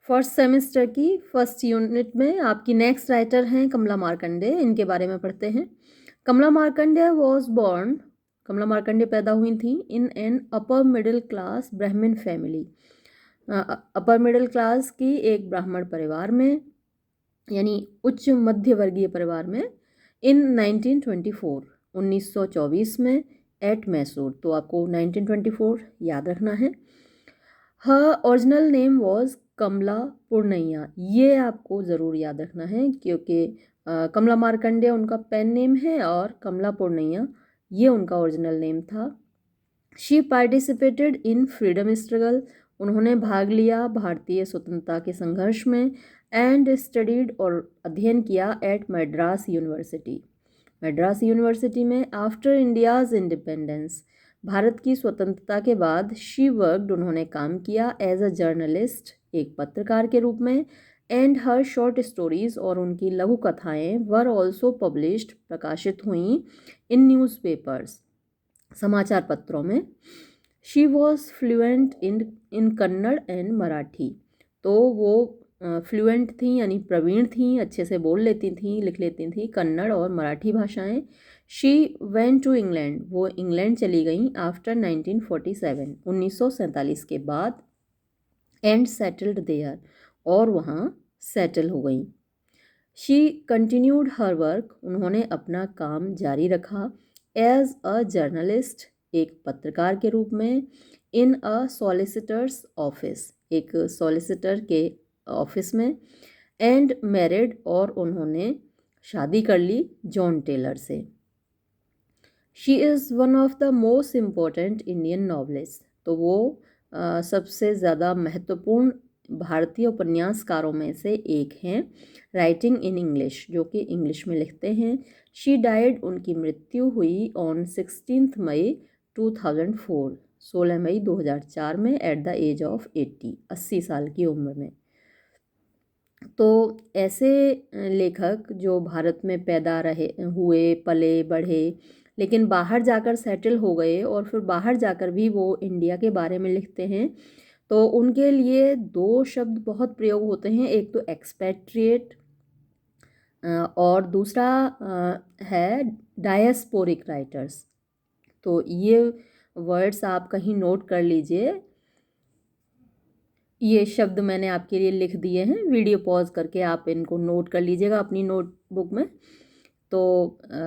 First semester की first unit में आपकी नेक्स्ट राइटर हैं कमला मार्कंडे, इनके बारे में पढ़ते हैं। कमला मार्कंडे वॉज बॉर्न, कमला मार्कंडे पैदा हुई थी in an upper middle class ब्राह्मण फैमिली, अपर मिडिल क्लास की एक ब्राह्मण परिवार में, यानी उच्च मध्य वर्गीय परिवार में, इन 1924 1924 में एट मैसूर। तो आपको 1924 याद रखना है। हर ओरिजिनल नेम वॉज कमला पूर्णैया, ये आपको ज़रूर याद रखना है क्योंकि कमला मार्कंडे उनका पेन नेम है और कमला पूर्णैया ये उनका ओरिजिनल नेम था। She participated in freedom struggle, उन्होंने भाग लिया भारतीय स्वतंत्रता के संघर्ष में। एंड स्टडीड और अध्ययन किया at Madras university, Madras university में। आफ्टर इंडियाज़ इंडिपेंडेंस, भारत की स्वतंत्रता के बाद, शी वर्कड, उन्होंने काम किया एज अ जर्नलिस्ट, एक पत्रकार के रूप में। एंड हर शॉर्ट स्टोरीज, और उनकी लघु कथाएँ वर ऑल्सो पब्लिश्ड, प्रकाशित हुई इन न्यूज़पेपर्स, समाचार पत्रों में। She was fluent in Kannada and Marathi, तो वो फ्लुएंट थी यानी प्रवीण थी, अच्छे से बोल लेती थी, लिख लेती थी कन्नड़ और मराठी भाषाएं। शी वेंट टू इंग्लैंड, वो इंग्लैंड चली गई आफ्टर 1947 1947 के बाद। एंड सेटल्ड देयर, और वहाँ सेटल हो गई। शी कंटिन्यूड हर वर्क, उन्होंने अपना काम जारी रखा एज अ जर्नलिस्ट, एक पत्रकार के रूप में। इन अ सॉलिसिटर्स ऑफिस, एक सॉलिसिटर के ऑफिस में। एंड मैरिड, और उन्होंने शादी कर ली जॉन टेलर से। She is one of the most important Indian novelist, तो वो सबसे ज़्यादा महत्वपूर्ण भारतीय उपन्यासकारों में से एक हैं। राइटिंग इन इंग्लिश, जो कि इंग्लिश में लिखते हैं। शी डाइड, उनकी मृत्यु हुई ऑन 16 मई 2004, 16 मई 2004 में, एट द एज ऑफ 80 साल की उम्र में। तो ऐसे लेखक जो भारत में पैदा रहे हुए, पले बढ़े, लेकिन बाहर जाकर सेटल हो गए और फिर बाहर जाकर भी वो इंडिया के बारे में लिखते हैं, तो उनके लिए दो शब्द बहुत प्रयोग होते हैं। एक तो एक्सपेट्रिएट और दूसरा है डायस्पोरिक राइटर्स। तो ये वर्ड्स आप कहीं नोट कर लीजिए, ये शब्द मैंने आपके लिए लिख दिए हैं, वीडियो पॉज करके आप इनको नोट कर लीजिएगा अपनी नोटबुक में। तो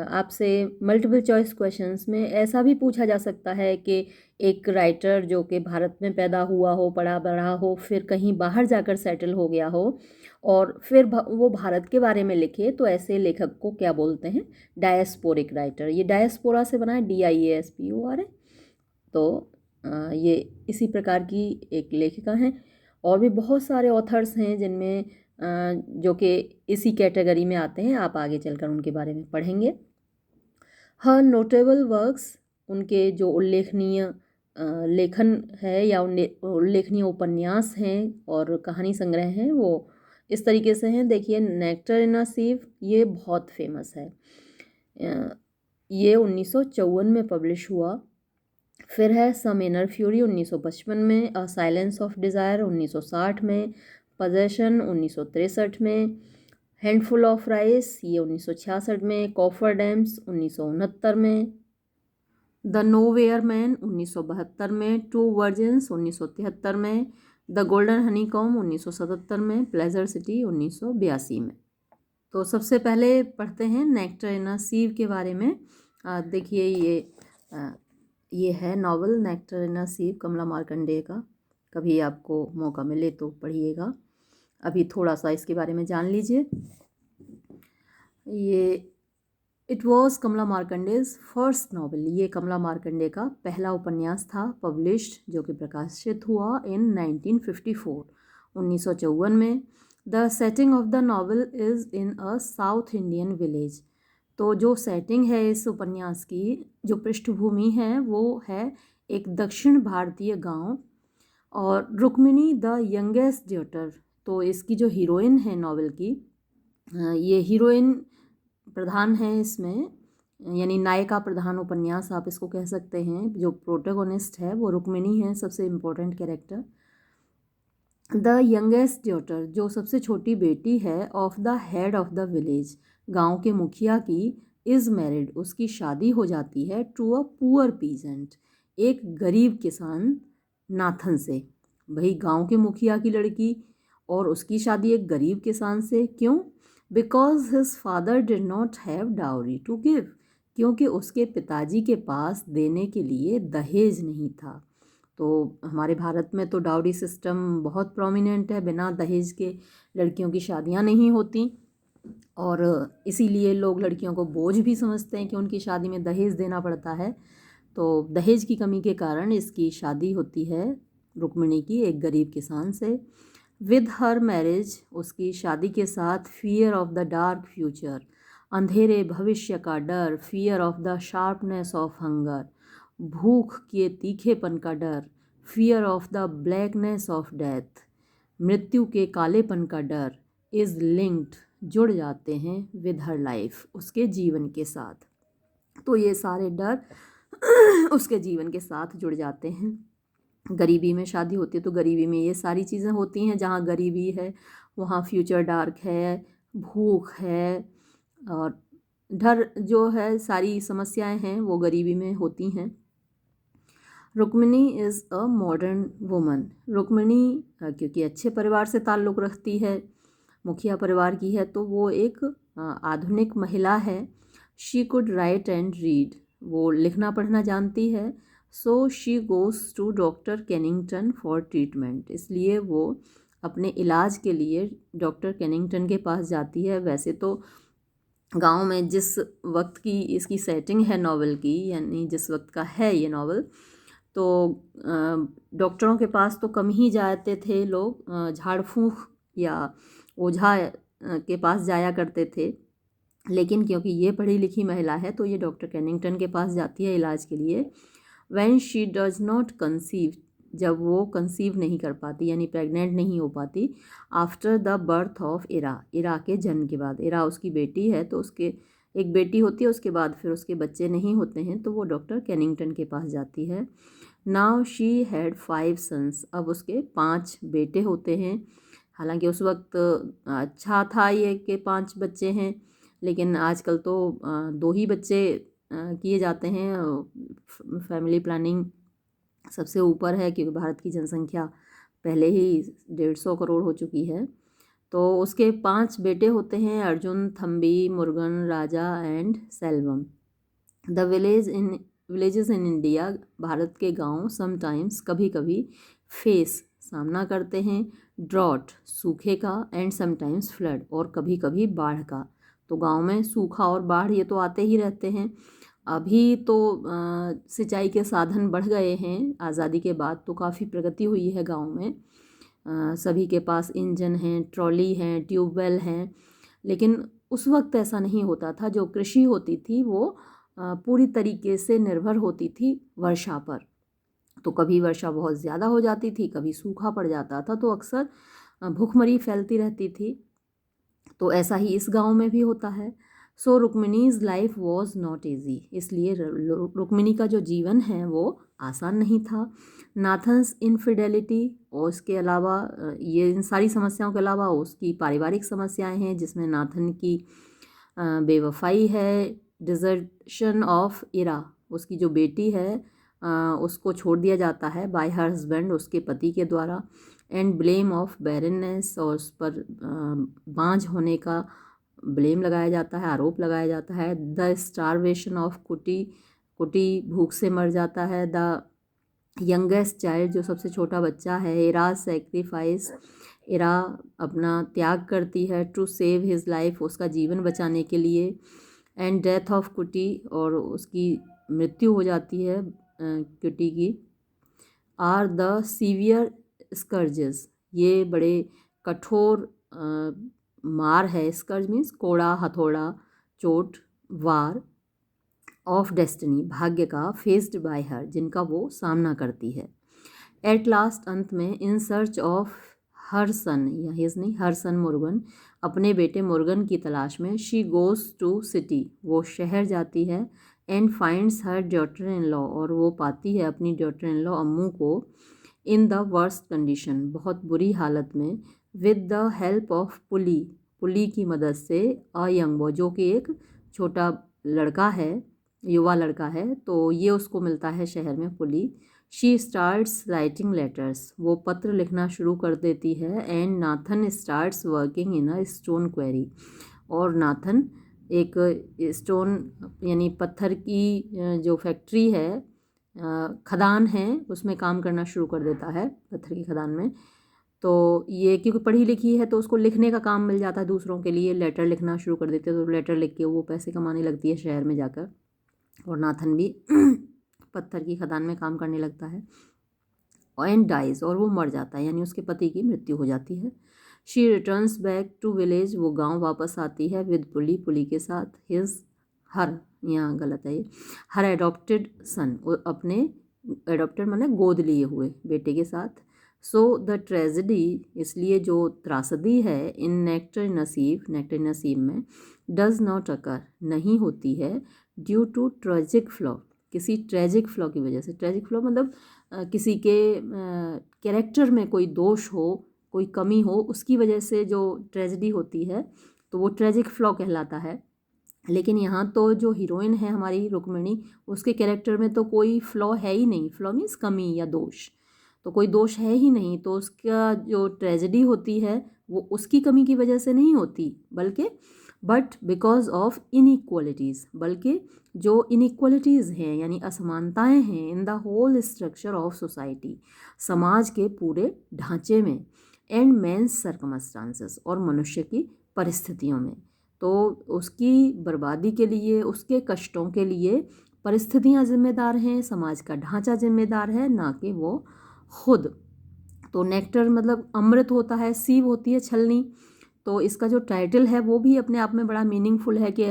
आपसे मल्टीपल चॉइस क्वेश्चंस में ऐसा भी पूछा जा सकता है कि एक राइटर जो कि भारत में पैदा हुआ हो, पढ़ा बढ़ा हो, फिर कहीं बाहर जाकर सेटल हो गया हो और फिर वो भारत के बारे में लिखे, तो ऐसे लेखक को क्या बोलते हैं? Diasporic writer. ये डायस्पोरा से बना है, DIASPORA। तो ये इसी प्रकार की एक लेखिका हैं। और भी बहुत सारे ऑथर्स हैं जिनमें जो कि इसी कैटेगरी में आते हैं, आप आगे चलकर उनके बारे में पढ़ेंगे। हर नोटेबल वर्क्स, उनके जो उल्लेखनीय लेखन है या उल्लेखनीय उपन्यास हैं और कहानी संग्रह हैं, वो इस तरीके से हैं। देखिए, नेक्टर इन अ सीव, ये बहुत फेमस है। ये 1954 में पब्लिश हुआ। फिर है सम इनर फ्यूरी 1955 में, अ साइलेंस ऑफ डिज़ायर 1960 में, पजेशन 1963 में, हैंडफुल ऑफ राइस ये 1966 में, कॉफर डैम्स 1969 में, द नोवेयर मैन 1972 में, टू वर्जिन्स 1973 में, द गोल्डन हनीकॉम 1977 में, प्लेजर सिटी 1982 में। तो सबसे पहले पढ़ते हैं नेक्टर इन अ सीव के बारे में। देखिए, ये है नॉवल नेक्टर इन अ सीव, कमला मार्कंडेय का। कभी आपको मौका मिले तो पढ़िएगा। अभी थोड़ा सा इसके बारे में जान लीजिए। ये it was Kamala Markandaya's first novel, ये कमला मार्कंडेय का पहला उपन्यास था, पब्लिश्ड, जो कि प्रकाशित हुआ इन 1954 1954 में। The setting of the novel is in a south Indian village, तो जो सेटिंग है इस उपन्यास की, जो पृष्ठभूमि है, वो है एक दक्षिण भारतीय गांव। और रुक्मिणी द यंगेस्ट डॉटर, तो इसकी जो हीरोइन है नॉवल की, ये हीरोइन प्रधान है इसमें, यानी नायिका प्रधान उपन्यास आप इसको कह सकते हैं। जो प्रोटोगोनिस्ट है वो रुक्मिणी है, सबसे important character. The youngest daughter, जो सबसे छोटी बेटी है, of the head of the village, गांव के मुखिया की, इज़ मैरिड, उसकी शादी हो जाती है, टू अ पुअर पीजेंट, एक गरीब किसान, नाथन से। भाई गांव के मुखिया की लड़की और उसकी शादी एक गरीब किसान से, क्यों? Because his father did not have dowry to give, क्योंकि उसके पिताजी के पास देने के लिए दहेज नहीं था। तो हमारे भारत में तो डाउरी सिस्टम बहुत प्रोमिनेंट है, बिना दहेज के लड़कियों की शादियां नहीं होती, और इसीलिए लोग लड़कियों को बोझ भी समझते हैं कि उनकी शादी में दहेज देना पड़ता है। तो दहेज की कमी के कारण इसकी शादी होती है रुक्मिणी की एक गरीब किसान से। विद हर मैरिज, उसकी शादी के साथ, fear of the dark future, अंधेरे भविष्य का डर, fear of the sharpness of hunger, भूख के तीखेपन का डर, fear of the blackness of death, मृत्यु के कालेपन का डर, इज़ लिंक्ड, जुड़ जाते हैं, विद हर लाइफ, उसके जीवन के साथ। तो ये सारे डर उसके जीवन के साथ जुड़ जाते हैं। गरीबी में शादी होती है तो गरीबी में ये सारी चीज़ें होती हैं, जहाँ गरीबी है वहाँ फ्यूचर डार्क है, भूख है, और डर जो है, सारी समस्याएं हैं वो गरीबी में होती हैं। Rukmini is a modern woman, Rukmini क्योंकि अच्छे परिवार से ताल्लुक़ रखती है, मुखिया परिवार की है, तो वो एक आधुनिक महिला है। She could write and read, वो लिखना पढ़ना जानती है। So she goes to doctor Kennington for treatment, इसलिए वो अपने इलाज के लिए डॉक्टर केनिंगटन के पास जाती है। वैसे तो गांव में जिस वक्त की इसकी सेटिंग है नॉवल की, यानी जिस वक्त का है ये नॉवल, तो डॉक्टरों के पास तो कम ही जाते थे लोग, झाड़ फूंक या ओझा के पास जाया करते थे। लेकिन क्योंकि ये पढ़ी लिखी महिला है तो ये डॉक्टर केनिंगटन के पास जाती है इलाज के लिए। When she does not conceive, जब वो कंसीव नहीं कर पाती यानी प्रेग्नेंट नहीं हो पाती, आफ्टर द बर्थ ऑफ इरा, इरा के जन्म के बाद, इरा उसकी बेटी है तो उसके एक बेटी होती है, उसके बाद फिर उसके बच्चे नहीं होते हैं तो वो डॉक्टर केनिंगटन के पास जाती है। नाउ शी हैड 5 सन्स, अब उसके 5 बेटे होते हैं। हालांकि उस वक्त अच्छा था ये कि 5 बच्चे हैं, लेकिन आजकल तो 2 ही बच्चे किए जाते हैं। फैमिली प्लानिंग सबसे ऊपर है क्योंकि भारत की जनसंख्या पहले ही 150 करोड़ हो चुकी है। तो उसके 5 बेटे होते हैं, Arjun, Thambi, Murugan, Raja and Selvam. The villages in India, Bharat के गांव, समटाइम्स कभी कभी, फेस सामना करते हैं, ड्रॉट सूखे का, एंड समटाइम्स फ्लड और कभी कभी बाढ़ का। तो गांव में सूखा और बाढ़ ये तो आते ही रहते हैं। अभी तो सिंचाई के साधन बढ़ गए हैं, आज़ादी के बाद तो काफ़ी प्रगति हुई है गांव में। सभी के पास इंजन हैं, ट्रॉली हैं, ट्यूबवेल हैं, लेकिन उस वक्त ऐसा नहीं होता था। जो कृषि होती थी वो पूरी तरीके से निर्भर होती थी वर्षा पर। तो कभी वर्षा बहुत ज़्यादा हो जाती थी, कभी सूखा पड़ जाता था, तो अक्सर भूखमरी फैलती रहती थी। तो ऐसा ही इस गांव में भी होता है। सो रुक्मिणीज़ लाइफ वॉज नॉट ईजी, इसलिए रुक्मिणी का जो जीवन है वो आसान नहीं था। नाथन्स इनफिडेलिटी, और उसके अलावा ये इन सारी समस्याओं के अलावा उसकी पारिवारिक समस्याएं हैं, जिसमें नाथन की बेवफाई है, डिजर्शन ऑफ इरा, उसकी जो बेटी है उसको छोड़ दिया जाता है बाय हर हस्बैंड, उसके पति के द्वारा, एंड ब्लेम ऑफ बैरननेस, और उस पर बांझ होने का ब्लेम लगाया जाता है, आरोप लगाया जाता है। द स्टारवेशन ऑफ कुटी, कुटी भूख से मर जाता है। द यंगेस्ट चाइल्ड, जो सबसे छोटा बच्चा है, इरा सेक्रीफाइस, इरा अपना त्याग करती है, टू सेव हिज लाइफ, उसका जीवन बचाने के लिए, एंड डेथ ऑफ कुटी, और उसकी मृत्यु हो जाती है कुटी की। आर द सीवियर स्कर्जेस, ये बड़े कठोर मार है। स्कर्ज मीन्स कोड़ा, हथौड़ा, चोट, वार, ऑफ डेस्टिनी, भाग्य का, फेस्ड बाय हर, जिनका वो सामना करती है। एट लास्ट, अंत में, इन सर्च ऑफ हर सन, या हिज नहीं, हर सन मुरुगन, अपने बेटे मुरुगन की तलाश में, शी गोज़ टू सिटी, वो शहर जाती है, and finds her daughter in law, और वो पाती है अपनी डॉटर इन लॉ अम्मू को, इन द वर्स्ट कंडीशन, बहुत बुरी हालत में, with the help of Puli, Puli की मदद से, अ यंग बॉय, जो कि एक छोटा लड़का है, युवा लड़का है, तो ये उसको मिलता है शहर में पुली। शी स्टार्ट्स राइटिंग लेटर्स, वो पत्र लिखना शुरू कर देती है। And Nathan starts working in a stone query, और नाथन एक स्टोन यानी पत्थर की जो फैक्ट्री है, खदान है, उसमें काम करना शुरू कर देता है, पत्थर की खदान में। तो ये क्योंकि पढ़ी लिखी है तो उसको लिखने का काम मिल जाता है दूसरों के लिए, लेटर लिखना शुरू कर देते हैं, तो लेटर लिख के वो पैसे कमाने लगती है शहर में जाकर, और नाथन भी पत्थर की खदान में काम करने लगता है। एंड डाइज, और वो मर जाता है, यानी उसके पति की मृत्यु हो जाती है। She returns back to village, वो गांव वापस आती है, विद पुली, पुली के साथ, हिज, हर, यहाँ गलत है ये, हर एडॉप्टेड सन, अपने एडॉप्टेड मतलब गोद लिए हुए बेटे के साथ। सो द ट्रेजिडी, इसलिए जो त्रासदी है, इन नेक्टर नसीब, नेक्टर नसीब में, डज नॉट अकर, नहीं होती है, ड्यू टू ट्रेजिक फ्लॉ, किसी ट्रेजिक फ्लॉ की वजह से। ट्रेजिक फ्लॉ मतलब किसी के कैरेक्टर में कोई दोष हो, कोई कमी हो, उसकी वजह से जो ट्रेजिडी होती है तो वो ट्रेजिक फ्लॉ कहलाता है। लेकिन यहाँ तो जो हीरोइन है हमारी रुक्मिणी, उसके कैरेक्टर में तो कोई फ्लॉ है ही नहीं, फ्लॉ मीन्स कमी या दोष, तो कोई दोष है ही नहीं, तो उसका जो ट्रेजिडी होती है वो उसकी कमी की वजह से नहीं होती, बल्कि बट बिकॉज ऑफ इनइक्वालिटीज़, बल्कि जो इनइक्वालिटीज़ हैं यानी असमानताएं हैं, in the whole structure of society, समाज के पूरे ढांचे में, एंड मेंस सर्कमस्टांसेस, और मनुष्य की परिस्थितियों में। तो उसकी बर्बादी के लिए, उसके कष्टों के लिए परिस्थितियाँ जिम्मेदार हैं, समाज का ढांचा जिम्मेदार है, ना कि वो खुद। तो नेक्टर मतलब अमृत होता है, सीव होती है छलनी, तो इसका जो टाइटल है वो भी अपने आप में बड़ा मीनिंगफुल है कि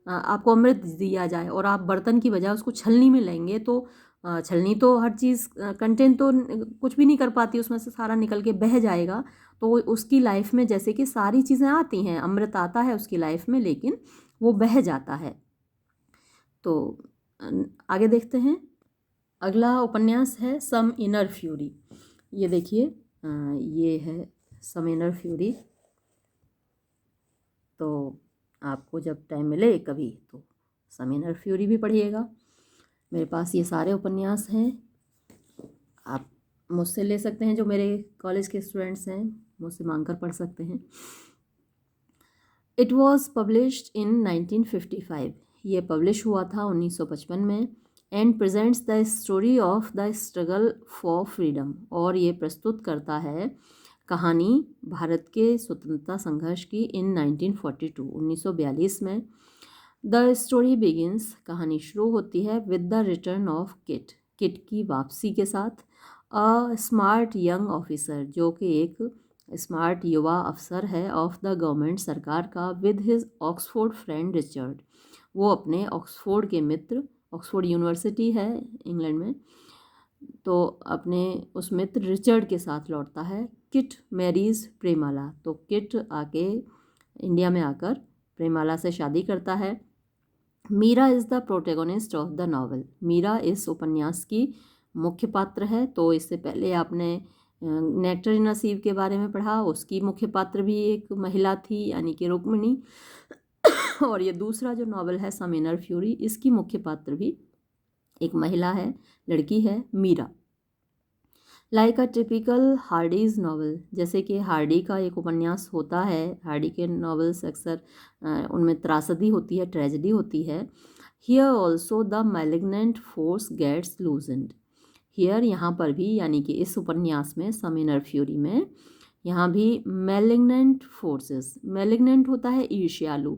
आपको अमृत दिया जाए और आप बर्तन की बजाय उसको छलनी में लेंगे, तो छलनी तो हर चीज़ कंटेन तो कुछ भी नहीं कर पाती, उसमें से सारा निकल के बह जाएगा। तो उसकी लाइफ में जैसे कि सारी चीज़ें आती हैं, अमृत आता है उसकी लाइफ में, लेकिन वो बह जाता है। तो आगे देखते हैं। अगला उपन्यास है सम इनर फ्यूरी। ये देखिए, ये है सम इनर फ्यूरी। तो आपको जब टाइम मिले कभी तो सम इनर फ्यूरी भी पढ़िएगा। मेरे पास ये सारे उपन्यास हैं, आप मुझसे ले सकते हैं, जो मेरे कॉलेज के स्टूडेंट्स हैं मुझसे मांग कर पढ़ सकते हैं। इट वॉज पब्लिश्ड इन 1955, ये पब्लिश हुआ था 1955 में। And presents the story of the struggle for freedom, और ये प्रस्तुत करता है कहानी भारत के स्वतंत्रता संघर्ष की इन 1942, 1942 में। द स्टोरी बिगिंस, कहानी शुरू होती है, with the return of kit, kit की वापसी के साथ। अ स्मार्ट यंग ऑफिसर, जो कि एक स्मार्ट युवा अफसर है, ऑफ द गवर्नमेंट, सरकार का, with his Oxford friend Richard, वो अपने ऑक्सफोर्ड के मित्र, ऑक्सफोर्ड यूनिवर्सिटी है इंग्लैंड में, तो अपने उस मित्र रिचर्ड के साथ लौटता है। किट मैरीज प्रेमाला, तो किट आके इंडिया में आकर प्रेमाला से शादी करता है। Meera is the protagonist of the novel, Meera इस उपन्यास की मुख्य पात्र है। तो इससे पहले आपने नेक्टर नसीब के बारे में पढ़ा, उसकी मुख्य पात्र भी एक महिला थी, यानी कि रुक्मिणी। और ये दूसरा जो नॉवल है सम इनर फ्यूरी, इसकी मुख्य पात्र भी एक महिला है, लड़की है, Meera. Like a typical Hardy's novel, जैसे कि हार्डी का एक उपन्यास होता है, हार्डी के नॉवेल्स अक्सर उनमें त्रासदी होती है, ट्रेजेडी होती है। Here also the malignant force gets loosened, here, यहाँ पर भी, यानी कि इस उपन्यास में सम इनर फ्यूरी में, यहाँ भी मैलिग्नेंट फोर्सेस, मैलिग्नेंट होता है ईर्ष्यालु,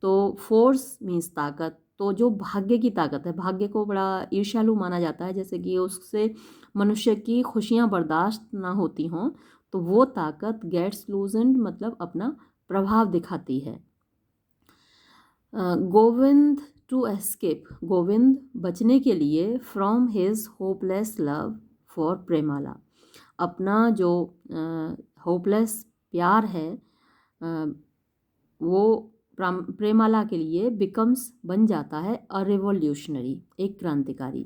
तो फोर्स मीन्स ताकत, तो जो भाग्य की ताकत है, भाग्य को बड़ा ईर्ष्यालु माना जाता है, जैसे कि उससे मनुष्य की खुशियाँ बर्दाश्त ना होती हों, तो वो ताकत गेट्स लूजेंड मतलब अपना प्रभाव दिखाती है। गोविंद टू एस्केप, गोविंद बचने के लिए, from his hopeless love for Premala, अपना जो होपलेस प्यार है वो प्रेमाला के लिए, बिकम्स बन जाता है अ रिवोल्यूशनरी, एक क्रांतिकारी।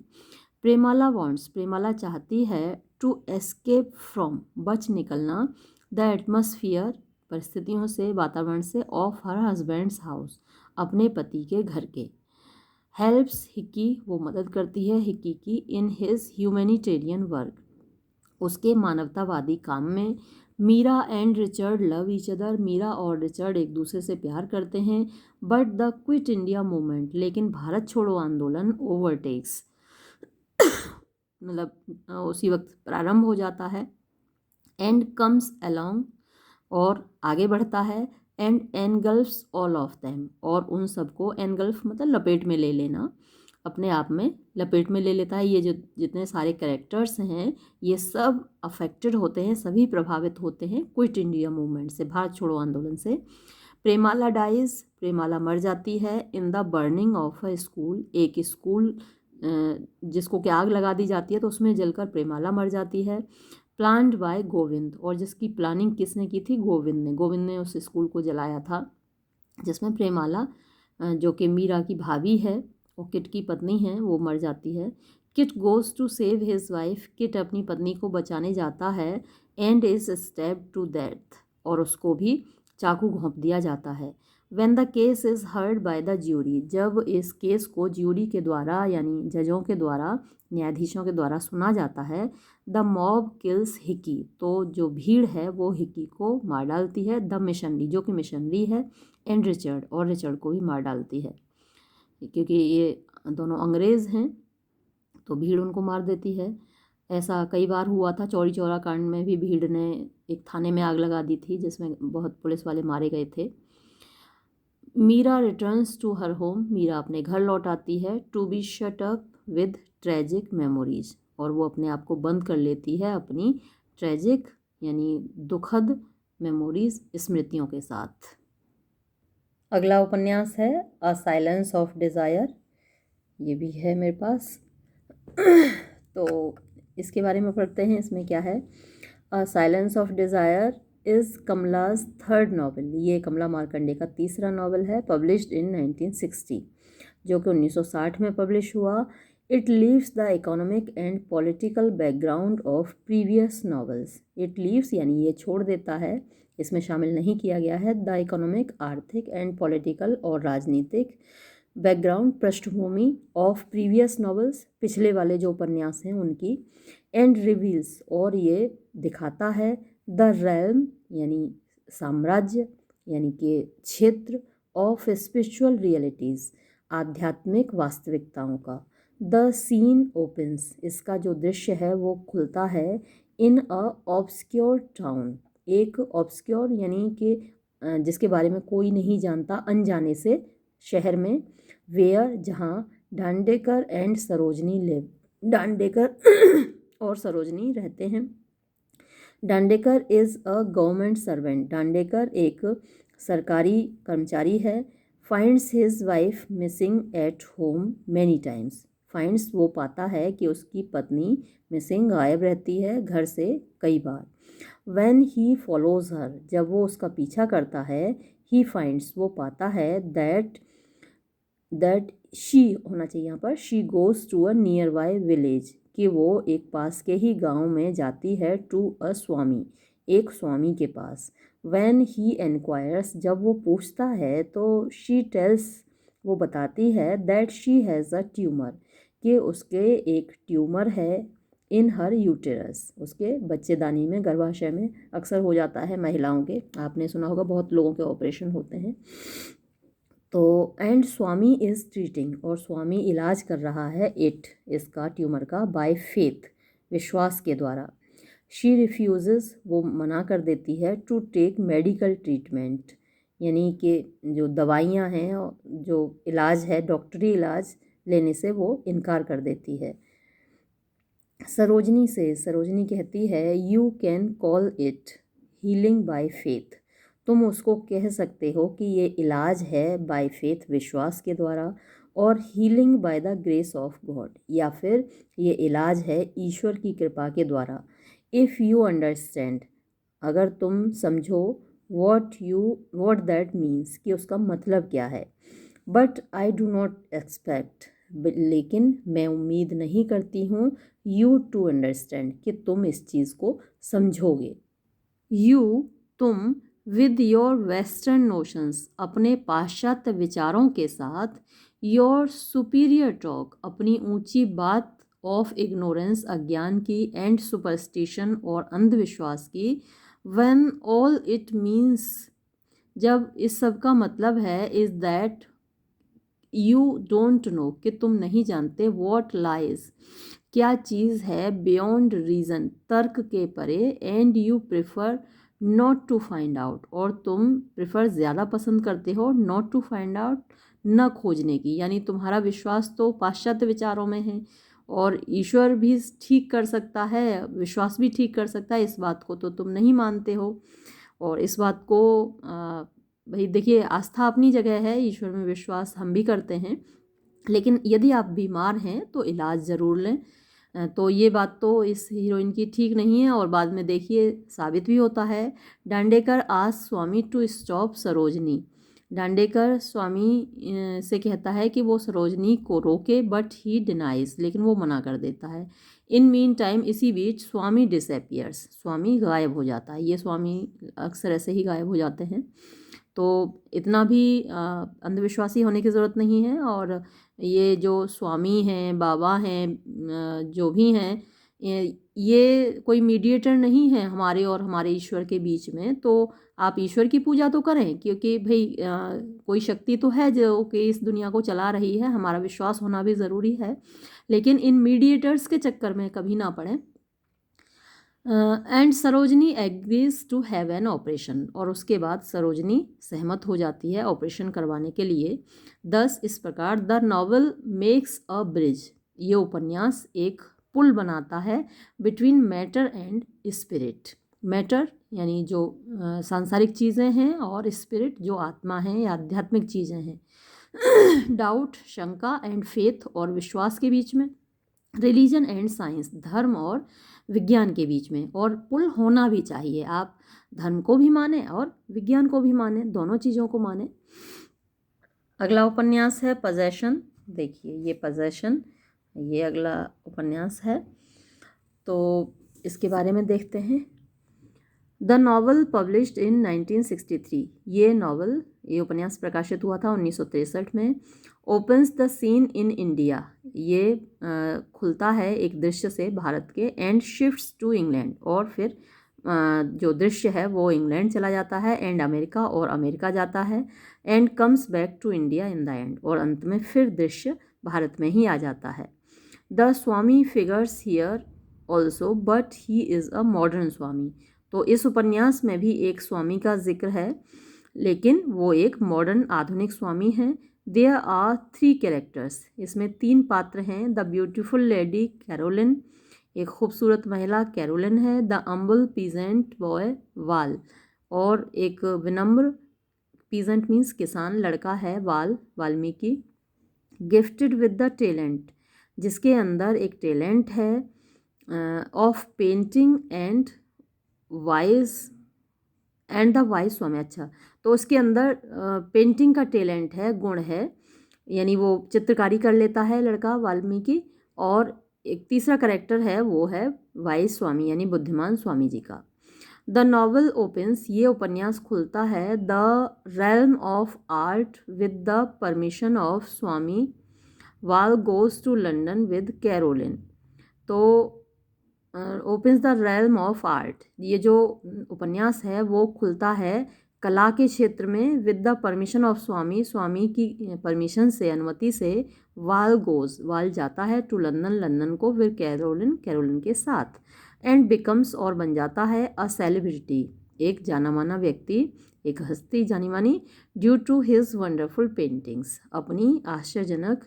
प्रेमाला वांट्स, प्रेमाला चाहती है, टू एस्केप फ्रॉम, बच निकलना, द एटमॉस्फियर, परिस्थितियों से, वातावरण से, ऑफ हर हस्बैंड्स हाउस, अपने पति के घर के। हेल्प्स हिक्की, वो मदद करती है हिक्की की, इन हिज ह्यूमैनिटेरियन वर्क, उसके मानवतावादी काम में। Meera and Richard love each other, Meera और रिचर्ड एक दूसरे से प्यार करते हैं। But the quit India movement, लेकिन भारत छोड़ो आंदोलन ओवरटेक्स, मतलब उसी वक्त प्रारंभ हो जाता है। एंड कम्स अलोंग, और आगे बढ़ता है। एंड एनगल्फ्स ऑल ऑफ देम, और उन सबको, एनगल्फ मतलब लपेट में ले लेना, अपने आप में लपेट में ले लेता है। ये जो जितने सारे कैरेक्टर्स हैं ये सब अफेक्टेड होते हैं, सभी प्रभावित होते हैं क्विट इंडिया मूवमेंट से, भारत छोड़ो आंदोलन से। प्रेमाला डाइज, प्रेमाला मर जाती है। In the burning of a school, एक स्कूल जिसको कि आग लगा दी जाती है तो उसमें जलकर प्रेमाला मर जाती है। प्लान्ड बाय गोविंद, और जिसकी प्लानिंग किसने की थी? गोविंद ने उस स्कूल को जलाया था जिसमें प्रेमाला जो कि मीरा की भाभी है और किट की पत्नी है वो मर जाती है। Kit goes to save his wife, Kit अपनी पत्नी को बचाने जाता है। And is stabbed to death, और उसको भी चाकू घोंप दिया जाता है। When the case is heard by the jury, जब इस केस को ज्यूरी के द्वारा यानी जजों के द्वारा, न्यायाधीशों के द्वारा सुना जाता है। द मॉब किल्स हिक्की, तो जो भीड़ है वो हिक्की को मार डालती है। द मिशनरी, जो कि मिशनरी है। एंड रिचर्ड, और रिचर्ड को भी मार डालती है, क्योंकि ये दोनों अंग्रेज़ हैं तो भीड़ उनको मार देती है। ऐसा कई बार हुआ था, चौरी चौरा कांड में भी भीड़ ने एक थाने में आग लगा दी थी जिसमें बहुत पुलिस वाले मारे गए थे। Meera returns to her home, Meera अपने घर लौट आती है। To be shut up with tragic memories, और वो अपने आप को बंद कर लेती है अपनी ट्रेजिक यानी दुखद मेमोरीज, स्मृतियों के साथ। अगला उपन्यास है अ साइलेंस ऑफ डिज़ायर, ये भी है मेरे पास। तो इसके बारे में पढ़ते हैं, इसमें क्या है। A silence of desire is Kamla's third novel, ये कमला मार्कंडे का तीसरा नॉवल है, पब्लिश्ड इन 1960, जो कि 1960 में पब्लिश हुआ। It leaves the economic and political background of previous novels, it leaves यानी ये छोड़ देता है, इसमें शामिल नहीं किया गया है, द इकोनॉमिक, आर्थिक एंड पॉलिटिकल और राजनीतिक बैकग्राउंड, पृष्ठभूमि, ऑफ प्रीवियस नॉवेल्स, पिछले वाले जो उपन्यास हैं उनकी। एंड रिवील्स, और ये दिखाता है, द रेल्म यानी साम्राज्य यानी कि क्षेत्र, ऑफ स्पिरिचुअल रियलिटीज़, आध्यात्मिक वास्तविकताओं का। द सीन ओपन्स, इसका जो दृश्य है वो खुलता है। इन अ ऑब्सक्योर टाउन, एक ऑब्सक्योर यानी कि जिसके बारे में कोई नहीं जानता, अनजाने से शहर में। वेयर, जहाँ डांडेकर एंड सरोजनी लिव, डांडेकर और सरोजनी रहते हैं। Dandekar is a government servant, Dandekar एक सरकारी कर्मचारी है। Finds his wife missing at home many times, finds वो पाता है कि उसकी पत्नी मिसिंग, गायब रहती है घर से कई बार। व्हेन ही फॉलोज हर, जब वो उसका पीछा करता है। ही फाइंड्स, वो पाता है, दैट शी होना चाहिए यहाँ पर, she goes to a nearby village, कि वो एक पास के ही गांव में जाती है। टू अ स्वामी, एक स्वामी के पास। व्हेन ही एनक्वायर्स, जब वो पूछता है तो शी टेल्स, वो बताती है, that she has a tumour, कि उसके एक ट्यूमर है। इन हर यूटेरस, उसके बच्चेदानी में, गर्भाशय में अक्सर हो जाता है महिलाओं के, आपने सुना होगा बहुत लोगों के ऑपरेशन होते हैं। तो एंड स्वामी इज़ ट्रीटिंग, और स्वामी इलाज कर रहा है इट, इसका ट्यूमर का, बाय फेथ, विश्वास के द्वारा। शी रिफ्यूज़, वो मना कर देती है, टू टेक मेडिकल ट्रीटमेंट, यानी कि जो दवाइयाँ हैं, जो इलाज है, डॉक्टरी इलाज लेने से वो इनकार कर देती है। सरोजनी से, सरोजनी कहती है, you can call it healing by faith, तुम उसको कह सकते हो कि ये इलाज है बाय फेथ, विश्वास के द्वारा, और healing by the grace of God, या फिर ये इलाज है ईश्वर की कृपा के द्वारा। इफ़ यू अंडरस्टैंड, अगर तुम समझो, वॉट दैट मीन्स, कि उसका मतलब क्या है। But I do not expect, लेकिन मैं उम्मीद नहीं करती हूँ यू टू अंडरस्टैंड कि तुम इस चीज़ को समझोगे। यू तुम विद योर वेस्टर्न नोशंस अपने पाश्चात्य विचारों के साथ, योर सुपीरियर टॉक अपनी ऊंची बात ऑफ इग्नोरेंस अज्ञान की, एंड सुपरस्टिशन और अंधविश्वास की, व्हेन ऑल इट मीन्स जब इस सब का मतलब है, is that you don't know कि तुम नहीं जानते, वॉट लाइज क्या चीज़ है, बियॉन्ड रीज़न तर्क के परे, and you prefer not to find out और तुम प्रिफर ज़्यादा पसंद करते हो नॉट टू फाइंड आउट न खोजने की। यानी तुम्हारा विश्वास तो पाश्चात्य विचारों में है और ईश्वर भी ठीक कर सकता है, विश्वास भी ठीक कर सकता है, इस बात को तो तुम नहीं मानते हो। और इस बात को भाई देखिए, आस्था अपनी जगह है, ईश्वर में विश्वास हम भी करते हैं, लेकिन यदि आप बीमार हैं तो इलाज ज़रूर लें। तो ये बात तो इस हीरोइन की ठीक नहीं है और बाद में देखिए साबित भी होता है। Dandekar asked Swami to stop Sarojini. Dandekar Swami से कहता है कि वो सरोजनी को रोके, बट ही डिनाइज, लेकिन वो मना कर देता है। इन मीन टाइम इसी बीच स्वामी डिसअपियर्स, स्वामी गायब हो जाता है। ये स्वामी अक्सर ऐसे ही गायब हो जाते हैं, तो इतना भी अंधविश्वासी होने की ज़रूरत नहीं है। और ये जो स्वामी हैं, बाबा हैं, जो भी हैं, ये कोई मीडिएटर नहीं है हमारे और हमारे ईश्वर के बीच में। तो आप ईश्वर की पूजा तो करें, क्योंकि भाई कोई शक्ति तो है जो कि इस दुनिया को चला रही है, हमारा विश्वास होना भी ज़रूरी है, लेकिन इन मीडिएटर्स के चक्कर में कभी ना पड़ें। And Sarojini agrees to have an operation, और उसके बाद सरोजनी सहमत हो जाती है ऑपरेशन करवाने के लिए। दस इस प्रकार the novel makes a bridge, ये उपन्यास एक पुल बनाता है between matter and spirit. Matter यानी जो सांसारिक चीज़ें हैं, और स्पिरिट जो आत्मा है या आध्यात्मिक चीज़ें हैं। डाउट शंका एंड फेथ और विश्वास के बीच में, रिलीजन एंड साइंस धर्म और विज्ञान के बीच में। और पुल होना भी चाहिए, आप धर्म को भी माने और विज्ञान को भी माने, दोनों चीज़ों को माने। अगला उपन्यास है पजेशन। देखिए ये पजेशन, ये अगला उपन्यास है, तो इसके बारे में देखते हैं। द नॉवल पब्लिश्ड इन 1963, ये उपन्यास प्रकाशित हुआ था 1963 में। Opens the seen in India, ये खुलता है एक दृश्य से भारत के। एंड शिफ्ट्स टू इंग्लैंड, और फिर जो दृश्य है वो इंग्लैंड चला जाता है, एंड अमेरिका, और अमेरिका जाता है। And comes back to India in the end, और अंत में फिर दृश्य भारत में ही आ जाता है। The Swami figures here also, but he is a modern Swami. तो इस उपन्यास में भी एक स्वामी का जिक्र है, लेकिन वो एक मॉडर्न आधुनिक स्वामी हैं। देयर आर 3 कैरेक्टर्स, इसमें 3 पात्र हैं। द ब्यूटीफुल लेडी कैरोलिन, एक खूबसूरत महिला कैरोलिन है। द अम्बल पीजेंट बॉय वाल, और एक विनम्र, पीजेंट मीन्स किसान, लड़का है वाल, Valmiki. Gifted with the talent, जिसके अंदर एक टैलेंट है of painting and wise and the wise Swami. अच्छा, तो उसके अंदर पेंटिंग का टैलेंट है, गुण है, यानी वो चित्रकारी कर लेता है लड़का वाल्मीकि। और एक तीसरा करेक्टर है, वो है वाइज स्वामी यानी बुद्धिमान स्वामी जी का। द नॉवल ओपन्स, ये उपन्यास खुलता है the realm of art with the permission of Swami Val goes to London with Caroline. तो opens the realm of art, ये जो उपन्यास है वो खुलता है कला के क्षेत्र में। विद द परमिशन ऑफ स्वामी, स्वामी की परमिशन से, अनुमति से। वाल जाता है टू लंदन, लंदन को, फिर कैरोलिन के साथ। एंड बिकम्स, और बन जाता है अ सेलिब्रिटी, एक जाना माना व्यक्ति, एक हस्ती जानी मानी। Due to his wonderful paintings, अपनी आश्चर्यजनक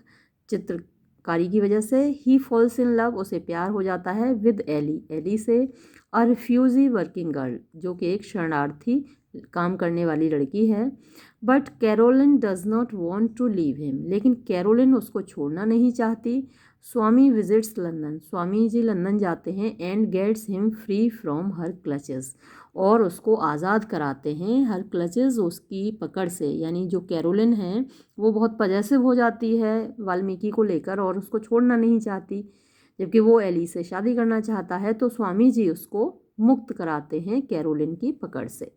चित्रकारी की वजह से। ही फॉल्स इन लव, उसे प्यार हो जाता है विद एली से। अ रिफ्यूजी वर्किंग गर्ल, जो कि एक शरणार्थी काम करने वाली लड़की है। But Caroline does not want to leave him, लेकिन कैरोलिन उसको छोड़ना नहीं चाहती। Swami visits London, Swami ji London जाते हैं। And gets him free from her clutches, और उसको आज़ाद कराते हैं हर क्लचेस उसकी पकड़ से। यानी जो कैरोलिन है वो बहुत पजेसिव हो जाती है वाल्मीकि को लेकर और उसको छोड़ना नहीं चाहती, जबकि वो एली से शादी करना चाहता है। तो स्वामी जी उसको मुक्त कराते हैं कैरोलिन की पकड़ से।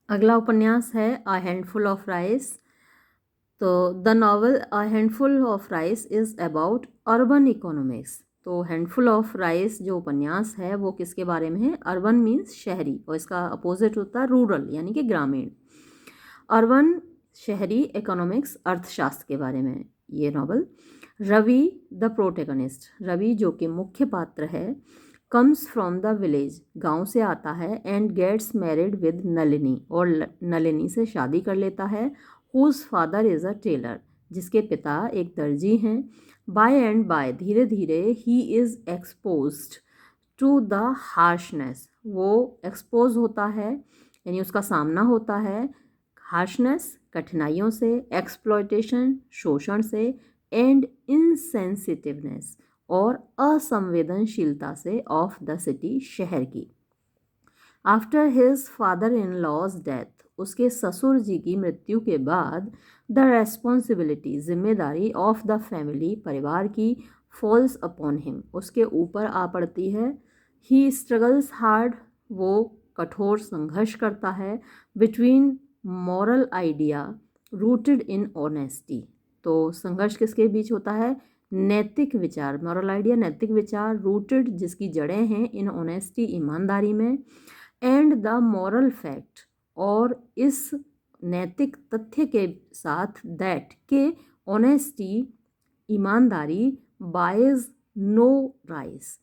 अगला उपन्यास है अ हैंडफुल ऑफ राइस। तो the novel a handful of rice is about urban economics. तो हैंडफुल ऑफ राइस जो उपन्यास है वो किसके बारे में है? अर्बन मीन्स शहरी, और इसका अपोजिट होता है रूरल यानी कि ग्रामीण। अर्बन शहरी, इकोनॉमिक्स अर्थशास्त्र के बारे में ये novel. Ravi the protagonist, Ravi जो कि मुख्य पात्र है, कम्स फ्रॉम द विलेज, गांव से आता है, and gets married with Nalini, और नलिनी से शादी कर लेता है। Whose father is a tailor, जिसके पिता एक दर्जी हैं। बाय एंड बाय, धीरे धीरे, he is exposed to the harshness, वो एक्सपोज होता है यानी उसका सामना होता है हार्शनेस, कठिनाइयों से, एक्सप्लॉयटेशन, शोषण से, एंड इनसेंसिटिवनेस, और असंवेदनशीलता से ऑफ द सिटी, शहर की। After his father in law's death, उसके ससुर जी की मृत्यु के बाद, द रेस्पॉन्सिबिलिटी, जिम्मेदारी, ऑफ द फैमिली, परिवार की, फॉल्स अपॉन हिम, उसके ऊपर आ पड़ती है। ही स्ट्रगल्स हार्ड, वो कठोर संघर्ष करता है, between moral idea rooted in honesty. तो संघर्ष किसके बीच होता है? नैतिक विचार, मॉरल आइडिया नैतिक विचार, रूटेड जिसकी जड़ें हैं इन ऑनेस्टी, ईमानदारी में, एंड द मॉरल फैक्ट, और इस नैतिक तथ्य के साथ, दैट के ऑनेस्टी, ईमानदारी, बाइज नो राइस,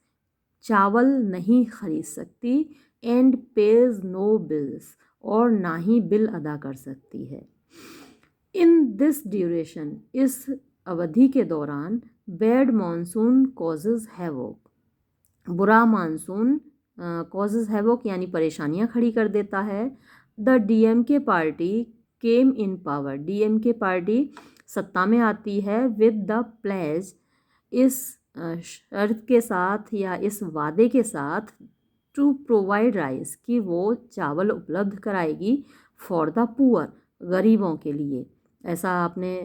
चावल नहीं खरीद सकती, एंड पेज नो बिल्स, और ना ही बिल अदा कर सकती है। इन दिस ड्यूरेशन, इस अवधि के दौरान, बैड मानसून कॉजेज हैवोक, बुरा मानसून कॉजेज हैवोक यानी परेशानियां खड़ी कर देता है। The DMK party came in power, DMK party सत्ता में आती है, विद द प्लेज, इस शर्त के साथ या इस वादे के साथ, टू प्रोवाइड राइस, कि वो चावल उपलब्ध कराएगी, फॉर द पुअर, गरीबों के लिए। ऐसा आपने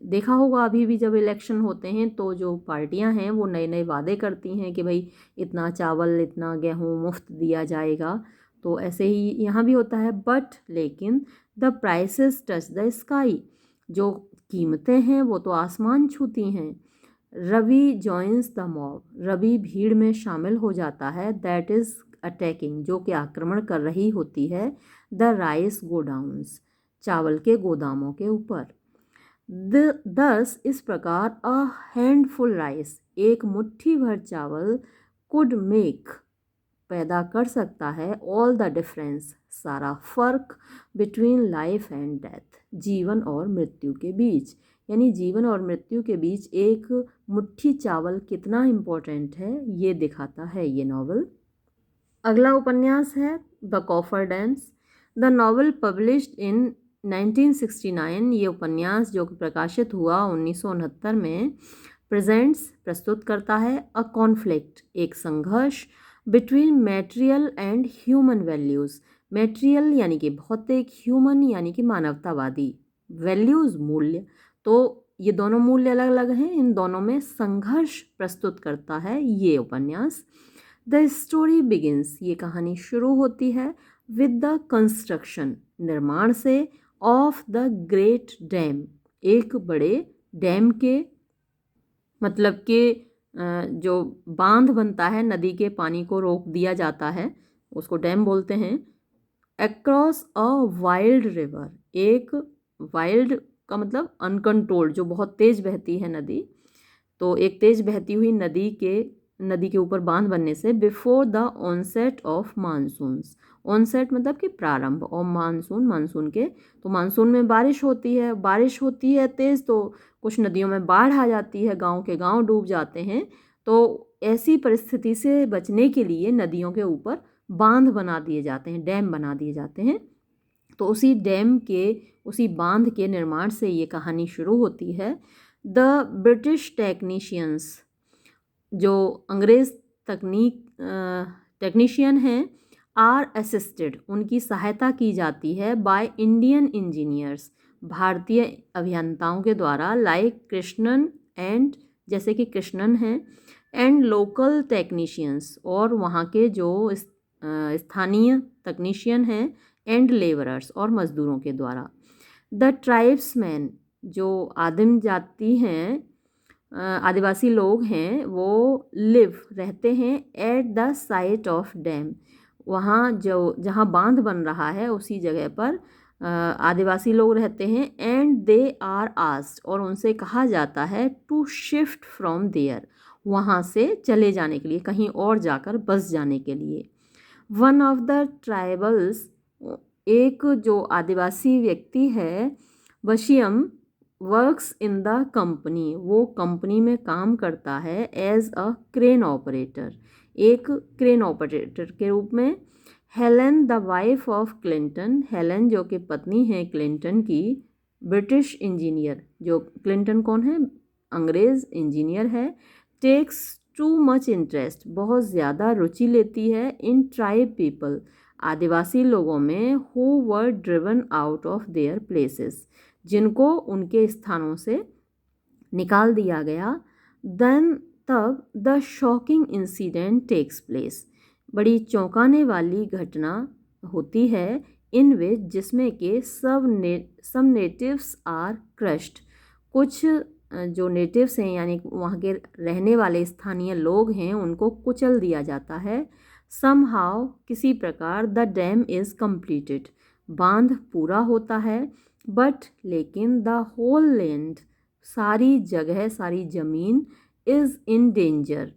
देखा होगा, अभी भी जब इलेक्शन होते हैं तो जो पार्टियां हैं वो नए नए वादे करती हैं कि भाई इतना चावल, इतना गेहूं मुफ्त दिया जाएगा। तो ऐसे ही यहाँ भी होता है। बट लेकिन the prices touch the sky, जो कीमतें हैं वो तो आसमान छूती हैं। Ravi joins the mob, Ravi भीड़ में शामिल हो जाता है, दैट इज़ अटैकिंग, जो कि आक्रमण कर रही होती है, द राइस गोडाउन्स, चावल के गोदामों के ऊपर। दस, इस प्रकार, अ हैंडफुल राइस, एक मुट्ठी भर चावल, कुड मेक, पैदा कर सकता है, ऑल द डिफरेंस, सारा फर्क, बिटवीन लाइफ एंड डेथ, जीवन और मृत्यु के बीच। यानी जीवन और मृत्यु के बीच एक मुट्ठी चावल कितना इम्पोर्टेंट है ये दिखाता है ये नॉवल। अगला उपन्यास है the coffer dance. The novel published in 1969, ये उपन्यास जो कि प्रकाशित हुआ 1969 में, प्रेजेंट्स, प्रस्तुत करता है, अ कॉन्फ्लिक्ट, एक संघर्ष, between material and human values, material यानी कि भौतिक, ह्यूमन यानी कि मानवतावादी, वैल्यूज़ मूल्य। तो ये दोनों मूल्य अलग अलग हैं, इन दोनों में संघर्ष प्रस्तुत करता है ये उपन्यास। द स्टोरी बिगिंस, ये कहानी शुरू होती है, विद द कंस्ट्रक्शन, निर्माण से, ऑफ द ग्रेट डैम, एक बड़े डैम के, मतलब कि जो बांध बनता है, नदी के पानी को रोक दिया जाता है, उसको डैम बोलते हैं। अक्रॉस अ वाइल्ड रिवर, एक वाइल्ड का मतलब अनकंट्रोल्ड, जो बहुत तेज बहती है नदी। तो एक तेज बहती हुई नदी के ऊपर बांध बनने से, before the onset of monsoons, onset मतलब कि प्रारंभ, और मानसून, मानसून के, तो मानसून में बारिश होती है तेज़, तो कुछ नदियों में बाढ़ आ जाती है, गांव के गांव डूब जाते हैं। तो ऐसी परिस्थिति से बचने के लिए नदियों के ऊपर बांध बना दिए जाते हैं, डैम बना दिए जाते हैं। तो उसी बांध के निर्माण से ये कहानी शुरू होती है। द ब्रिटिश टेक्नीशियंस, जो अंग्रेज़ टेक्नीशियन हैं, आर असिस्टेड, उनकी सहायता की जाती है बाय इंडियन इंजीनियर्स, भारतीय अभियंताओं के द्वारा, लाइक कृष्णन एंड, जैसे कि कृष्णन हैं, एंड लोकल टेक्नीशियंस, और वहाँ के जो स्थानीय तकनीशियन हैं, एंड लेबरर्स, और मजदूरों के द्वारा। द ट्राइब्समैन, जो आदिम जाति हैं, आदिवासी लोग हैं, वो लिव, रहते हैं, at the site of dam, वहाँ जो जहाँ बांध बन रहा है उसी जगह पर आदिवासी लोग रहते हैं। एंड दे आर आस्क्ड, और उनसे कहा जाता है, टू शिफ्ट फ्रॉम देयर, वहाँ से चले जाने के लिए, कहीं और जाकर बस जाने के लिए। वन ऑफ द ट्राइबल्स, एक जो आदिवासी व्यक्ति है, वशियम, वर्क्स इन द कंपनी, वो कंपनी में काम करता है, एज अ क्रेन ऑपरेटर, एक क्रेन ऑपरेटर के रूप में। Helen the wife of Clinton, Helen जो कि पत्नी है क्लिंटन की, ब्रिटिश इंजीनियर, जो क्लिंटन कौन है, अंग्रेज़ इंजीनियर है, टेक्स टू मच इंटरेस्ट, बहुत ज़्यादा रुचि लेती है, इन ट्राइब पीपल, आदिवासी लोगों में, who were driven out of their places, जिनको उनके स्थानों से निकाल दिया गया। देन तब the shocking incident takes place, बड़ी चौंकाने वाली घटना होती है, इन विच, जिसमें कि सम नेटिव्स आर क्रश्ड, कुछ जो नेटिव्स हैं यानी वहाँ के रहने वाले स्थानीय लोग हैं उनको कुचल दिया जाता है। समहाउ, किसी प्रकार, द डैम इज़ कंप्लीटेड, बांध पूरा होता है, बट लेकिन द होल लैंड, सारी जगह, सारी ज़मीन, इज़ इन डेंजर,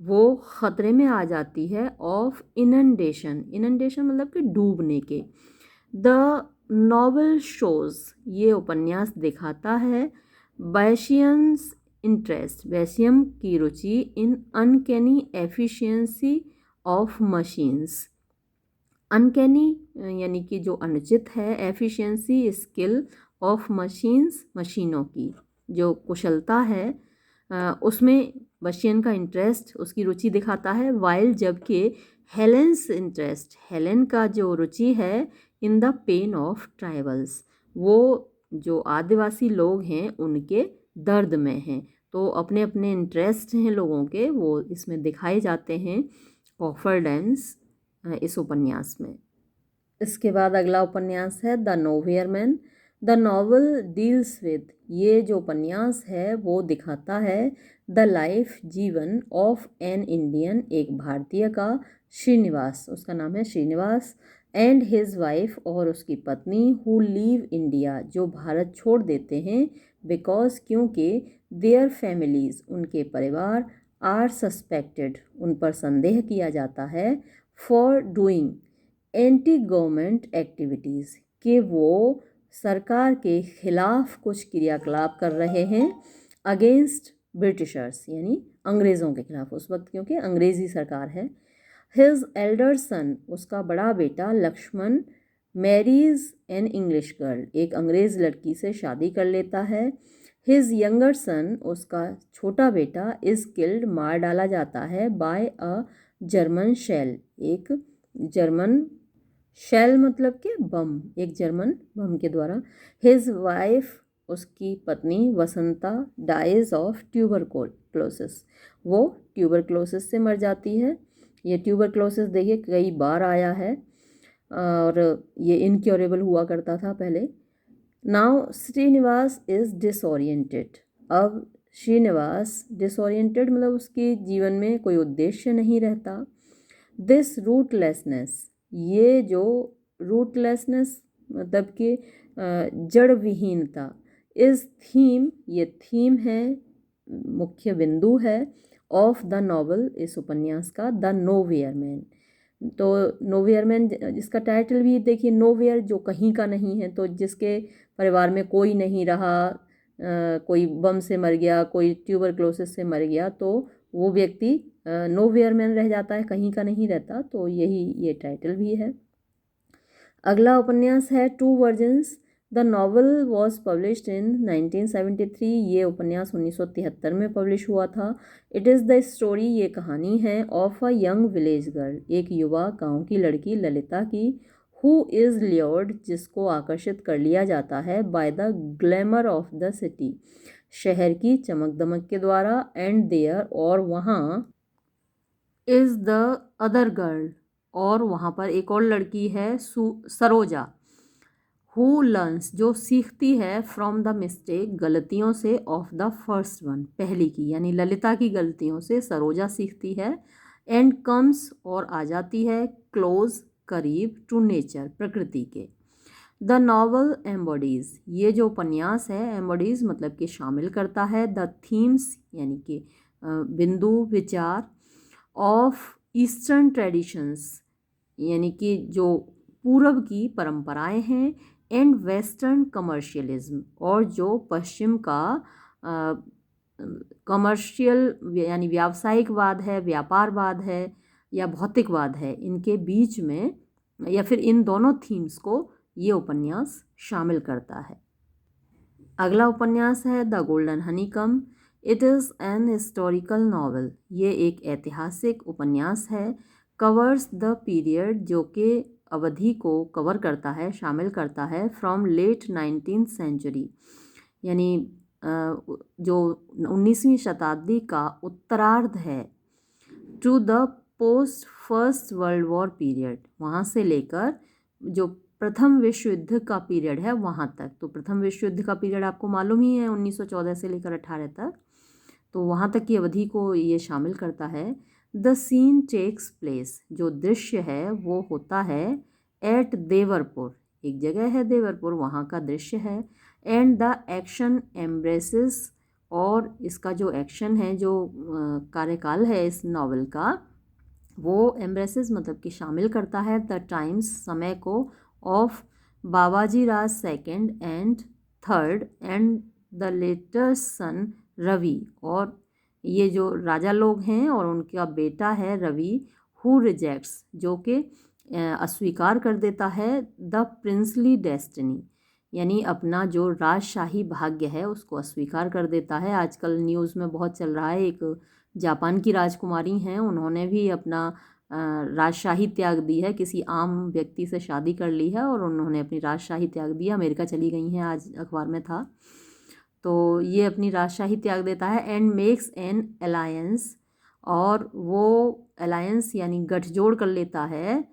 वो ख़तरे में आ जाती है, ऑफ इनंडेशन, इनंडेशन मतलब कि डूबने के। द नॉवल शोज़, ये उपन्यास दिखाता है, बैशियंस इंटरेस्ट, बैशियम की रुचि, in uncanny efficiency of machines, uncanny यानी कि जो अनुचित है, एफिशिएंसी स्किल ऑफ मशीन्स, मशीनों की जो कुशलता है, उसमें बशियन का इंटरेस्ट, उसकी रुचि दिखाता है। वाइल, जबकि हेलेंस इंटरेस्ट, हेलेन का जो रुचि है, in the pain of tribals, वो जो आदिवासी लोग हैं उनके दर्द में हैं। तो अपने अपने इंटरेस्ट हैं लोगों के, वो इसमें दिखाए जाते हैं कॉफरडेंस इस उपन्यास में। इसके बाद अगला उपन्यास है the nowhere man. The novel deals with, ये जो उपन्यास है वो दिखाता है, द लाइफ, जीवन, ऑफ एन इंडियन, एक भारतीय का, श्रीनिवास, उसका नाम है श्रीनिवास, एंड हिज वाइफ, और उसकी पत्नी, हु लीव इंडिया, जो भारत छोड़ देते हैं, बिकॉज, क्योंकि, देयर फैमिलीज़, उनके परिवार, आर सस्पेक्टेड, उन पर संदेह किया जाता है, for doing anti government activities, कि वो सरकार के खिलाफ कुछ क्रियाकलाप कर रहे हैं, अगेंस्ट ब्रिटिशर्स, यानी अंग्रेज़ों के खिलाफ उस वक्त, क्योंकि अंग्रेज़ी सरकार है। हिज एल्डर सन, उसका बड़ा बेटा Lakshman, marries an English girl, एक अंग्रेज़ लड़की से शादी कर लेता है। हिज यंगर सन, उसका छोटा बेटा, इज़ किल्ड, मार डाला जाता है, बाय अ जर्मन शेल, एक जर्मन शेल मतलब कि बम, एक जर्मन बम के द्वारा। हिज वाइफ, उसकी पत्नी वसंता, डाइज ऑफ ट्यूबरक्लोसिस, वो ट्यूबरक्लोसिस से मर जाती है। ये ट्यूबरक्लोसिस देखिए कई बार आया है और ये इनक्योरेबल हुआ करता था पहले। नाउ श्रीनिवास इज़ डिसोरिएंटेड, अब श्रीनिवास डिसोरिएंटेड मतलब उसके जीवन में कोई उद्देश्य नहीं रहता। दिस रूटलेसनेस, ये जो रूटलेसनेस मतलब कि जड़ विहीनता, इस थीम, ये थीम है, मुख्य बिंदु है, ऑफ द नॉवल, इस उपन्यास का, द नोवेयर मैन। तो नोवेयर मैन, इसका टाइटल भी देखिए, नोवेयर, जो कहीं का नहीं है, तो जिसके परिवार में कोई नहीं रहा, कोई बम से मर गया, कोई ट्यूबरक्लोसिस से मर गया, तो वो व्यक्ति नोवेयर मैन रह जाता है, कहीं का नहीं रहता, तो यही ये टाइटल भी है। अगला उपन्यास है two versions, the novel was published in 1973। ये उपन्यास 1973 में पब्लिश हुआ था। इट इज़ द स्टोरी, ये कहानी है, of a young village girl, एक युवा गांव की लड़की ललिता की, हु इज़ ल्योर्ड, जिसको आकर्षित कर लिया जाता है, by the glamour of the city, शहर की चमक दमक के द्वारा, एंड देयर, और वहाँ, इज़ द अदर गर्ल, और वहाँ पर एक और लड़की है, सरोजा, हु लर्न्स, जो सीखती है, फ्रॉम द मिस्टेक, गलतियों से, ऑफ द फर्स्ट वन, पहली की, यानी ललिता की गलतियों से सरोजा सीखती है, एंड कम्स, और आ जाती है, क्लोज, करीब, टू नेचर, प्रकृति के। द नॉवल एम्बॉडीज, ये जो उपन्यास है, एम्बॉडीज मतलब कि शामिल करता है, द थीम्स यानी कि बिंदु, विचार, ऑफ ईस्टर्न ट्रेडिशंस, यानी कि जो पूर्व की परंपराएं हैं, एंड वेस्टर्न कमर्शियलिज्म, और जो पश्चिम का कमर्शियल यानी व्यावसायिकवाद है, व्यापारवाद है या भौतिकवाद है, इनके बीच में या फिर इन दोनों थीम्स को ये उपन्यास शामिल करता है। अगला उपन्यास है the golden honeycomb. It is an historical novel, ये एक ऐतिहासिक उपन्यास है, कवर्स द पीरियड, जो कि अवधि को कवर करता है, शामिल करता है, फ्रॉम लेट 19th सेंचुरी, यानी जो 19वीं शताब्दी का उत्तरार्ध है, to the post first world war period, वहाँ से लेकर जो प्रथम विश्व युद्ध का पीरियड है वहाँ तक। तो प्रथम विश्व युद्ध का पीरियड आपको मालूम ही है, 1914 से लेकर 18 तक, तो वहाँ तक की अवधि को ये शामिल करता है। द सीन टेक्स प्लेस, जो दृश्य है वो होता है, एट देवरपुर, एक जगह है देवरपुर, वहाँ का दृश्य है, एंड द एक्शन एम्ब्रेसेस, और इसका जो एक्शन है, जो कार्यकाल है इस नावल का, वो एम्ब्रेसेस मतलब कि शामिल करता है, द टाइम्स, समय को, of Bawajiraj second and third, and the latter son Ravi, और ये जो राजा लोग हैं और उनका बेटा है रवि, हु रिजेक्ट्स, जो कि अस्वीकार कर देता है, द प्रिंसली डेस्टिनी, यानी अपना जो राजशाही भाग्य है उसको अस्वीकार कर देता है। आजकल न्यूज़ में बहुत चल रहा है, एक जापान की राजकुमारी हैं, उन्होंने भी अपना राजशाही त्याग दी है, किसी आम व्यक्ति से शादी कर ली है और उन्होंने अपनी राजशाही त्याग दी, अमेरिका चली गई हैं, आज अखबार में था। तो ये अपनी राजशाही त्याग देता है, एंड मेक्स एन अलायंस, और वो अलायंस यानी गठजोड़ कर लेता है,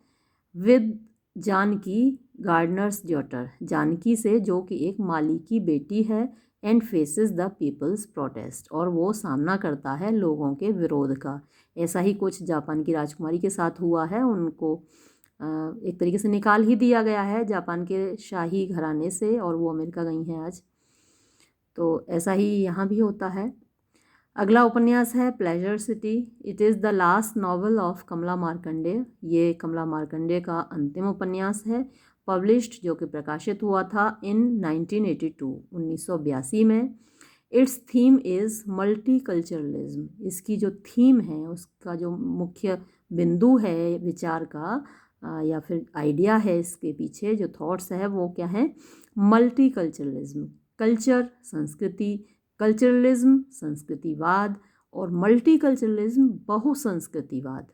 with Janaki, gardener's daughter, Janaki से, जो कि एक माली की बेटी है, and faces the people's protest, और वो सामना करता है लोगों के विरोध का। ऐसा ही कुछ जापान की राजकुमारी के साथ हुआ है, उनको एक तरीके से निकाल ही दिया गया है जापान के शाही घराने से, और वो अमेरिका गई हैं आज। तो ऐसा ही यहाँ भी होता है। अगला उपन्यास है pleasure city. It is the last novel of Kamala Markandaya, ये कमला मार्कंडे का अंतिम उपन्यास है, पब्लिश्ड, जो कि प्रकाशित हुआ था इन 1982, 1982 में। इट्स थीम इज़ मल्टीकल्चरलिज्म, इसकी जो थीम है, उसका जो मुख्य बिंदु है विचार का या फिर आइडिया है इसके पीछे, जो थॉट्स है वो क्या है, मल्टीकल्चरलिज्म, कल्चर संस्कृति, कल्चरलिज्म संस्कृतिवाद, और मल्टीकल्चरलिज्म बहुसंस्कृतिवाद।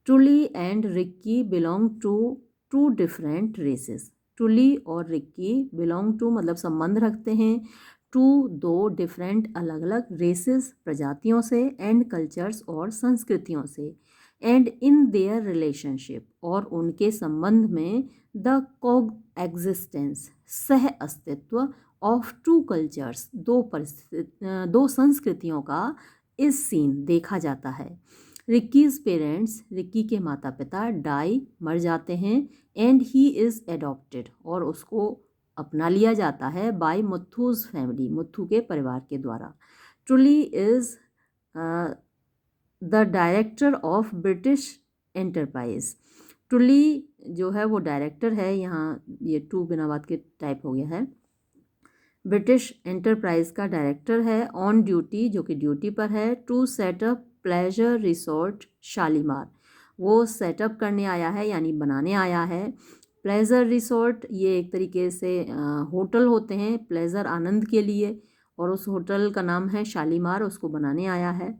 Tully and Rikki belong to two different races, Tully और रिक्की बिलोंग टू मतलब संबंध रखते हैं, टू दो डिफरेंट अलग अलग रेसेस प्रजातियों से, एंड कल्चर्स और संस्कृतियों से, एंड इन देयर रिलेशनशिप और उनके संबंध में, द कोग एग्जिस्टेंस सह अस्तित्व, ऑफ टू कल्चर्स दो संस्कृतियों का, इस सीन देखा जाता है। रिक्कीज पेरेंट्स, रिक्की के माता पिता, डाई मर जाते हैं, एंड ही इज़ एडॉप्टेड और उसको अपना लिया जाता है, बाय मुथूज फैमिली, मुथू के परिवार के द्वारा। Truly is the director of British enterprise, truly जो है वो डायरेक्टर है, यहाँ ये टू बिना बात के टाइप हो गया है, ब्रिटिश एंटरप्राइज का डायरेक्टर है, ऑन ड्यूटी जो कि ड्यूटी पर है, to set up pleasure resort Shalimar, वो सेटअप करने आया है यानी बनाने आया है, प्लेजर रिसोर्ट ये एक तरीके से होटल होते हैं प्लेजर आनंद के लिए, और उस होटल का नाम है शालीमार, उसको बनाने आया है।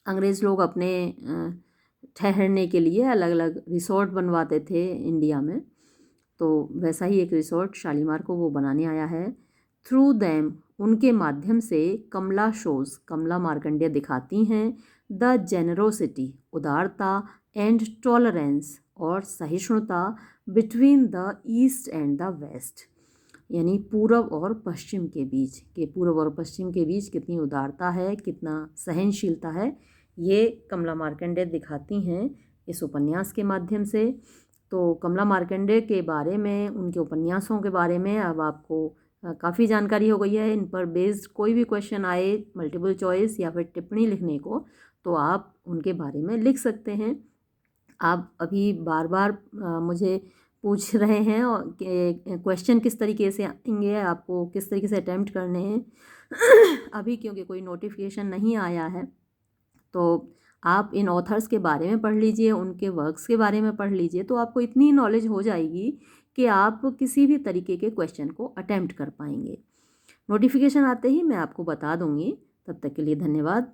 अंग्रेज़ लोग अपने ठहरने के लिए अलग अलग रिसोर्ट बनवाते थे इंडिया में, तो वैसा ही एक रिसोर्ट शालीमार को वो बनाने आया है। थ्रू दैम, उनके माध्यम से कमला शोज़, कमला मार्कंडेय दिखाती हैं द जेनरोसिटी, उदारता, एंड टॉलरेंस, और सहिष्णुता, between the east and the west, यानी पूरब और पश्चिम के बीच, कि पूरब और पश्चिम के बीच कितनी उदारता है, कितना सहनशीलता है, ये कमला मार्कंडेय दिखाती हैं इस उपन्यास के माध्यम से। तो कमला मार्कंडेय के बारे में, उनके उपन्यासों के बारे में अब आपको काफ़ी जानकारी हो गई है। इन पर बेस्ड कोई भी क्वेश्चन आए मल्टीपल चॉइस या फिर टिप्पणी लिखने को, तो आप उनके बारे में लिख सकते हैं। आप अभी बार बार मुझे पूछ रहे हैं और कि क्वेश्चन किस तरीके से आएंगे, आपको किस तरीके से अटैम्प्ट करने हैं। अभी क्योंकि कोई नोटिफिकेशन नहीं आया है, तो आप इन ऑथर्स के बारे में पढ़ लीजिए, उनके वर्क्स के बारे में पढ़ लीजिए, तो आपको इतनी नॉलेज हो जाएगी कि आप किसी भी तरीके के क्वेश्चन को अटैम्प्ट कर पाएंगे। नोटिफिकेशन आते ही मैं आपको बता दूंगी। तब तक के लिए धन्यवाद।